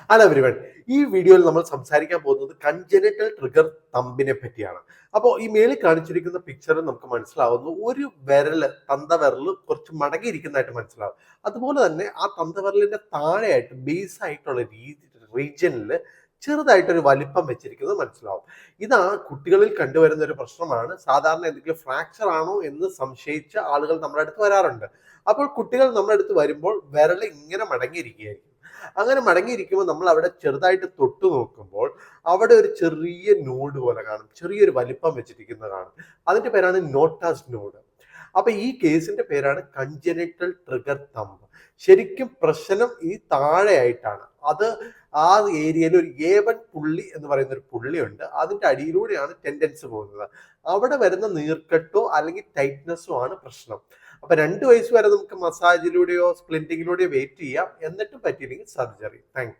Hello everyone. ഈ വീഡിയോയിൽ നമ്മൾ സംസാരിക്കാൻ പോകുന്നത് കൺജനിറ്റൽ ട്രിഗർ തമ്പിനെ പറ്റിയാണ്. അപ്പോൾ ഈ മേളിൽ കാണിച്ചിരിക്കുന്ന പിക്ചർ നമുക്ക് മനസ്സിലാവുന്നു, ഒരു തന്തവിരൽ കുറച്ച് മടങ്ങിയിരിക്കുന്നതായിട്ട് മനസ്സിലാവും. അതുപോലെ തന്നെ ആ തന്തവിരലിന്റെ താഴെയായിട്ട് ബേസ് ആയിട്ടുള്ള റീജിയനിൽ ചെറുതായിട്ടൊരു വലിപ്പം വെച്ചിരിക്കുന്നത് മനസ്സിലാവും. ഇതാ കുട്ടികളിൽ കണ്ടുവരുന്ന ഒരു പ്രശ്നമാണ്. സാധാരണ എന്തെങ്കിലും ഫ്രാക്ചർ ആണോ എന്ന് സംശയിച്ച ആളുകൾ നമ്മുടെ അടുത്ത് വരാറുണ്ട്. അപ്പോൾ കുട്ടികൾ നമ്മുടെ അടുത്ത് വരുമ്പോൾ വിരൽ ഇങ്ങനെ മടങ്ങിയിരിക്കുകയായിരിക്കും. അങ്ങനെ മടങ്ങിയിരിക്കുമ്പോൾ നമ്മൾ അവിടെ ചെറുതായിട്ട് തൊട്ടു നോക്കുമ്പോൾ അവിടെ ഒരു ചെറിയ നോഡ് പോലെ കാണും, ചെറിയൊരു വലിപ്പം വെച്ചിരിക്കുന്നത് കാണും. അതിന്റെ പേരാണ് നോട്ടാസ് നോഡ്. അപ്പൊ ഈ കേസിന്റെ പേരാണ് കൺജനിറ്റൽ ട്രിഗർ തമ്പ്. ശരിക്കും പ്രശ്നം ഈ താഴെയായിട്ടാണ്. അത് ആ ഏരിയയിൽ ഒരു A1 പുള്ളി എന്ന് പറയുന്ന ഒരു പുള്ളിയുണ്ട്. അതിന്റെ അടിയിലൂടെയാണ് ടെൻഡൻസ് പോകുന്നത്. അവിടെ വരുന്ന നീർക്കെട്ടോ അല്ലെങ്കിൽ ടൈറ്റ്നസ്സോ ആണ് പ്രശ്നം. അപ്പൊ 2 വയസ്സ് വരെ നമുക്ക് മസാജിലൂടെയോ സ്പ്ലിന്റിങ്ങിലൂടെയോ വെയിറ്റ് ചെയ്യാം. എന്നിട്ടും പറ്റിയില്ലെങ്കിൽ സർജറി. താങ്ക്